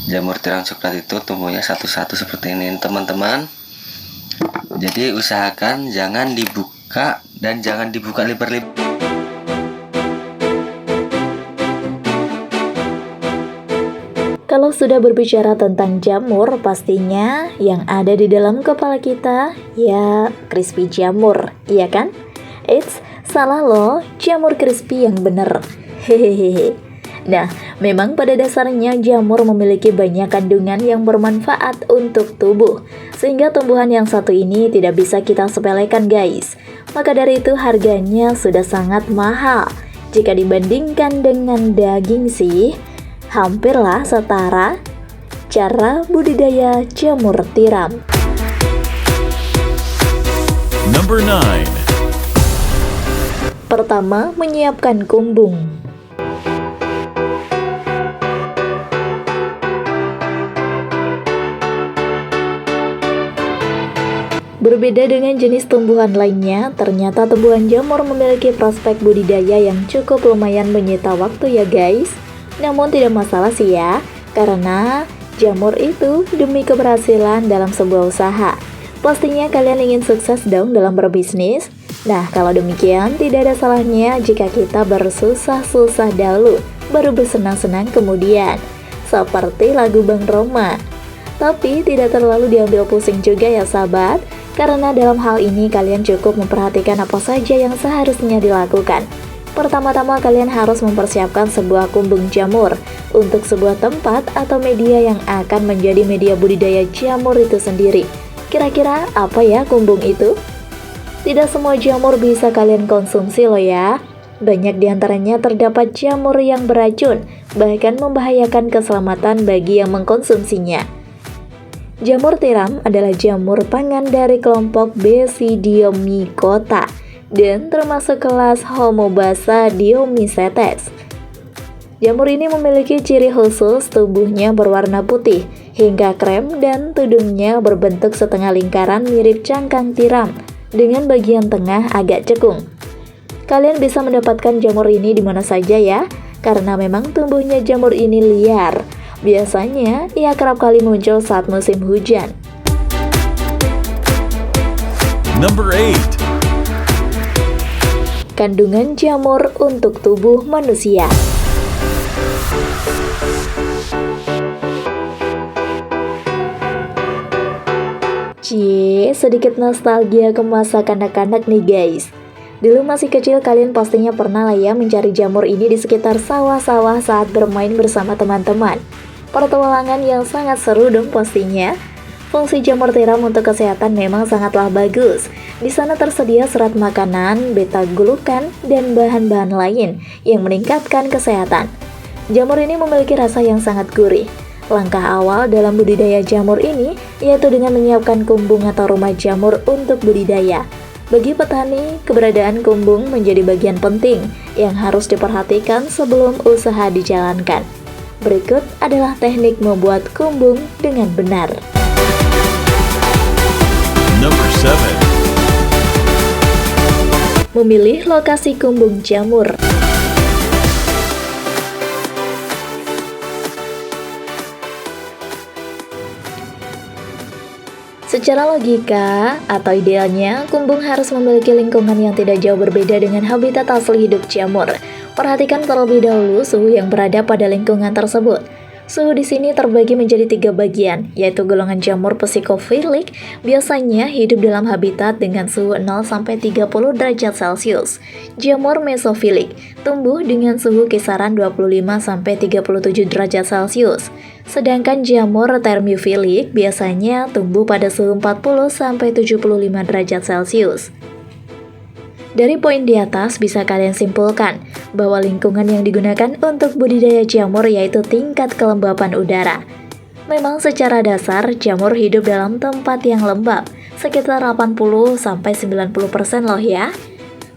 Jamur tiram coklat itu tumbuhnya satu-satu seperti ini teman-teman. Jadi usahakan jangan dibuka dan jangan dibuka lebar-lebar. Kalau sudah berbicara tentang jamur, pastinya yang ada di dalam kepala kita ya crispy jamur, iya kan? Eits, salah loh, jamur crispy yang bener. Hehehe. Nah, memang pada dasarnya jamur memiliki banyak kandungan yang bermanfaat untuk tubuh, sehingga tumbuhan yang satu ini tidak bisa kita sepelekan guys. Maka dari itu harganya sudah sangat mahal. Jika dibandingkan dengan daging sih, hampirlah setara. Cara budidaya jamur tiram. Number 9. Pertama, menyiapkan kumbung. Berbeda dengan jenis tumbuhan lainnya, ternyata tumbuhan jamur memiliki prospek budidaya yang cukup lumayan menyita waktu ya guys. Namun tidak masalah sih ya, karena jamur itu demi keberhasilan dalam sebuah usaha. Pastinya kalian ingin sukses dong dalam berbisnis. Nah, kalau demikian tidak ada salahnya jika kita bersusah-susah dahulu, baru bersenang-senang kemudian. Seperti lagu Bang Roma. Tapi tidak terlalu diambil pusing juga ya sahabat, karena dalam hal ini kalian cukup memperhatikan apa saja yang seharusnya dilakukan. Pertama-tama kalian harus mempersiapkan sebuah kumbung jamur untuk sebuah tempat atau media yang akan menjadi media budidaya jamur itu sendiri. Kira-kira apa ya kumbung itu? Tidak semua jamur bisa kalian konsumsi loh ya. Banyak diantaranya terdapat jamur yang beracun, bahkan membahayakan keselamatan bagi yang mengkonsumsinya. Jamur tiram adalah jamur pangan dari kelompok Basidiomycota dan termasuk kelas Homobasidiomycetes. Jamur ini memiliki ciri khusus tubuhnya berwarna putih hingga krem dan tudungnya berbentuk setengah lingkaran mirip cangkang tiram dengan bagian tengah agak cekung. Kalian bisa mendapatkan jamur ini di mana saja ya, karena memang tumbuhnya jamur ini liar. Biasanya, ia kerap kali muncul saat musim hujan. Number 8. Kandungan jamur untuk tubuh manusia. Cie, sedikit nostalgia ke masa kanak-kanak nih guys. Dulu masih kecil kalian pastinya pernah lah ya mencari jamur ini di sekitar sawah-sawah saat bermain bersama teman-teman. Pertualangan yang sangat seru dong pastinya. Fungsi jamur tiram untuk kesehatan memang sangatlah bagus. Di sana tersedia serat makanan, beta-glukan, dan bahan-bahan lain yang meningkatkan kesehatan. Jamur ini memiliki rasa yang sangat gurih. Langkah awal dalam budidaya jamur ini yaitu dengan menyiapkan kumbung atau rumah jamur untuk budidaya. Bagi petani, keberadaan kumbung menjadi bagian penting yang harus diperhatikan sebelum usaha dijalankan. Berikut adalah teknik membuat kumbung dengan benar. Number 7. Memilih lokasi kumbung jamur. Secara logika atau idealnya, kumbung harus memiliki lingkungan yang tidak jauh berbeda dengan habitat asli hidup jamur. Perhatikan terlebih dahulu suhu yang berada pada lingkungan tersebut. Suhu di sini terbagi menjadi 3 bagian, yaitu golongan jamur psikofilik biasanya hidup dalam habitat dengan suhu 0-30 derajat Celcius. Jamur mesofilik tumbuh dengan suhu kisaran 25-37 derajat Celcius. Sedangkan jamur termiofilik biasanya tumbuh pada suhu 40-75 derajat Celcius. Dari poin di atas bisa kalian simpulkan bahwa lingkungan yang digunakan untuk budidaya jamur yaitu tingkat kelembapan udara. Memang secara dasar jamur hidup dalam tempat yang lembab, sekitar 80-90% loh ya.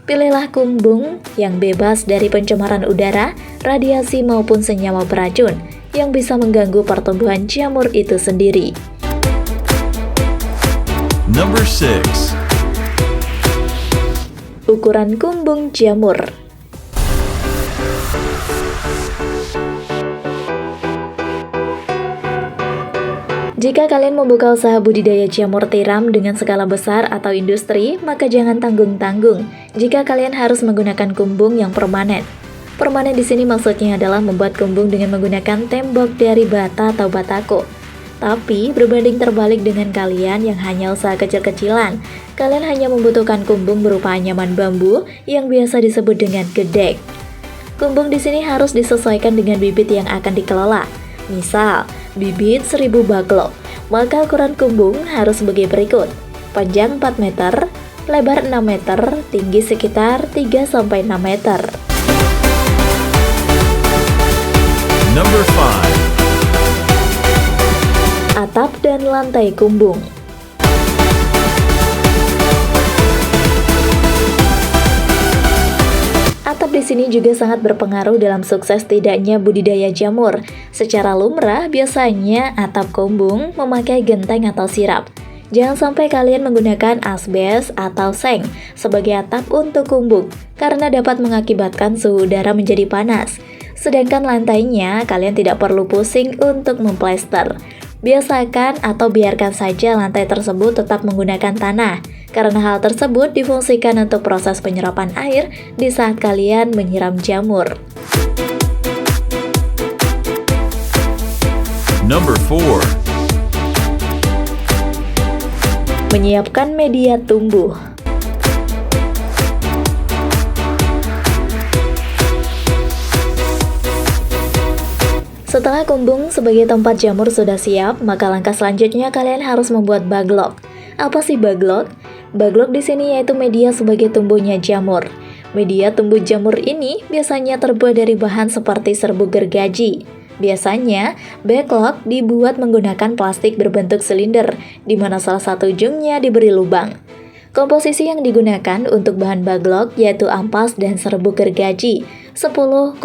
Pilihlah kumbung yang bebas dari pencemaran udara, radiasi maupun senyawa beracun yang bisa mengganggu pertumbuhan jamur itu sendiri. Number 6. Ukuran kumbung jamur. Jika kalian membuka usaha budidaya jamur tiram dengan skala besar atau industri, maka jangan tanggung-tanggung jika kalian harus menggunakan kumbung yang permanen. Permanen di sini maksudnya adalah membuat kumbung dengan menggunakan tembok dari bata atau batako. Tapi berbanding terbalik dengan kalian yang hanya usaha kecil-kecilan, kalian hanya membutuhkan kumbung berupa anyaman bambu yang biasa disebut dengan gedek. Kumbung di sini harus disesuaikan dengan bibit yang akan dikelola. Misal, bibit 1000 baglok, maka ukuran kumbung harus sebagai berikut. Panjang 4 meter, lebar 6 meter, tinggi sekitar 3-6 meter. Number 5. Atap dan lantai kumbung. Atap di sini juga sangat berpengaruh dalam sukses tidaknya budidaya jamur. Secara lumrah, biasanya atap kumbung memakai genteng atau sirap. Jangan sampai kalian menggunakan asbes atau seng sebagai atap untuk kumbung, karena dapat mengakibatkan suhu udara menjadi panas. Sedangkan lantainya, kalian tidak perlu pusing untuk memplester. Biasakan atau biarkan saja lantai tersebut tetap menggunakan tanah, karena hal tersebut difungsikan untuk proses penyerapan air di saat kalian menyiram jamur. Number 4. Menyiapkan media tumbuh. Setelah kumbung sebagai tempat jamur sudah siap, maka langkah selanjutnya kalian harus membuat baglok. Apa sih baglok? Baglok di sini yaitu media sebagai tumbuhnya jamur. Media tumbuh jamur ini biasanya terbuat dari bahan seperti serbuk gergaji. Biasanya, backlog dibuat menggunakan plastik berbentuk silinder, di mana salah satu ujungnya diberi lubang. Komposisi yang digunakan untuk bahan baglok yaitu ampas dan serbuk gergaji 10,5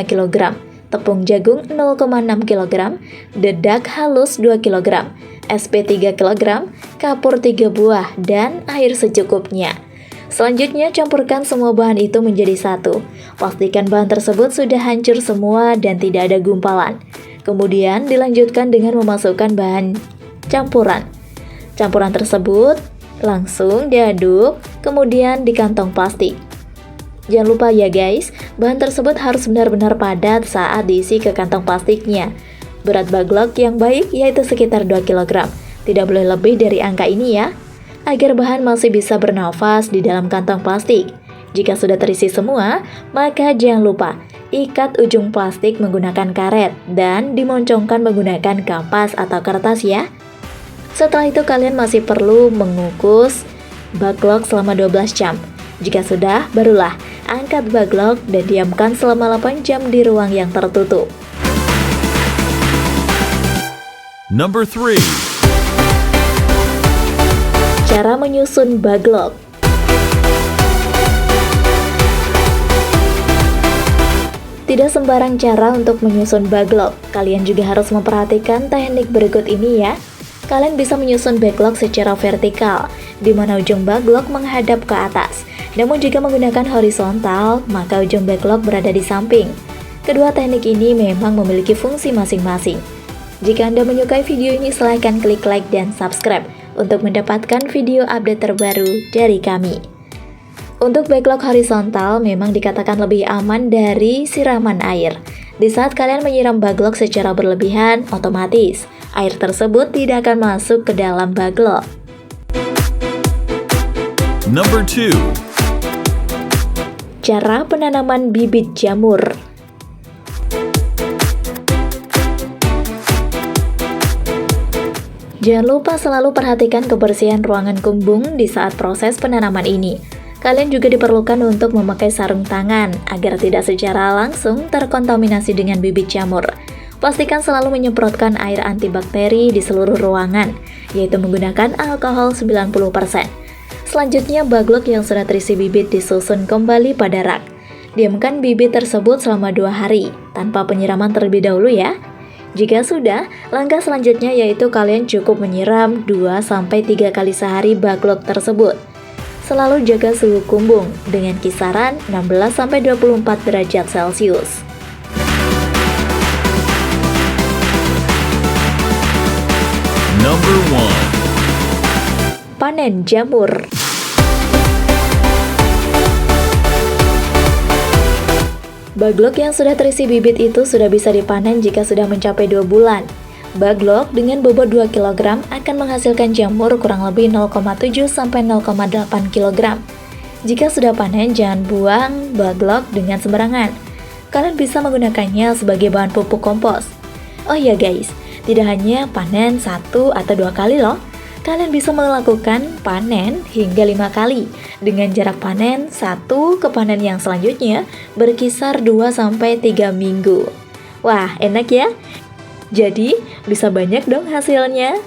kg. Tepung jagung 0,6 kg, dedak halus 2 kg, SP 3 kg, kapur 3 buah, dan air secukupnya. Selanjutnya campurkan semua bahan itu menjadi satu. Pastikan bahan tersebut sudah hancur semua dan tidak ada gumpalan. Kemudian dilanjutkan dengan memasukkan bahan campuran. Campuran tersebut langsung diaduk, kemudian di kantong plastik. Jangan lupa ya guys, bahan tersebut harus benar-benar padat saat diisi ke kantong plastiknya. Berat baglok yang baik yaitu sekitar 2 kg. Tidak boleh lebih dari angka ini ya, agar bahan masih bisa bernafas di dalam kantong plastik. Jika sudah terisi semua, maka jangan lupa ikat ujung plastik menggunakan karet dan dimoncongkan menggunakan kapas atau kertas ya. Setelah itu kalian masih perlu mengukus baglok selama 12 jam. Jika sudah, barulah angkat baglok dan diamkan selama 8 jam di ruang yang tertutup. Number 3. Cara menyusun baglok. Tidak sembarang cara untuk menyusun baglok. Kalian juga harus memperhatikan teknik berikut ini ya. Kalian bisa menyusun baglok secara vertikal, di mana ujung baglok menghadap ke atas. Namun jika menggunakan horizontal, maka ujung baglok berada di samping. Kedua teknik ini memang memiliki fungsi masing-masing. Jika Anda menyukai video ini, silahkan klik like dan subscribe untuk mendapatkan video update terbaru dari kami. Untuk baglok horizontal memang dikatakan lebih aman dari siraman air. Di saat kalian menyiram baglok secara berlebihan, otomatis air tersebut tidak akan masuk ke dalam baglok. Number 2. Cara penanaman bibit jamur. Jangan lupa selalu perhatikan kebersihan ruangan kumbung di saat proses penanaman ini. Kalian juga diperlukan untuk memakai sarung tangan agar tidak secara langsung terkontaminasi dengan bibit jamur. Pastikan selalu menyemprotkan air antibakteri di seluruh ruangan, yaitu menggunakan alkohol 90%. Selanjutnya, baglok yang sudah terisi bibit disusun kembali pada rak. Diamkan bibit tersebut selama 2 hari, tanpa penyiraman terlebih dahulu ya. Jika sudah, langkah selanjutnya yaitu kalian cukup menyiram 2-3 kali sehari baglok tersebut. Selalu jaga suhu kumbung dengan kisaran 16-24 derajat Celcius. panen jamur. Baglok yang sudah terisi bibit itu sudah bisa dipanen jika sudah mencapai 2 bulan. Baglok dengan bobot 2 kg akan menghasilkan jamur kurang lebih 0,7 sampai 0,8 kg. Jika sudah panen, jangan buang baglok dengan sembarangan. Kalian bisa menggunakannya sebagai bahan pupuk kompos. Oh ya guys, tidak hanya panen 1 atau 2 kali loh. Kalian bisa melakukan panen hingga 5 kali dengan jarak panen 1 ke panen yang selanjutnya berkisar 2-3 minggu. Wah, enak ya? Jadi, bisa banyak dong hasilnya.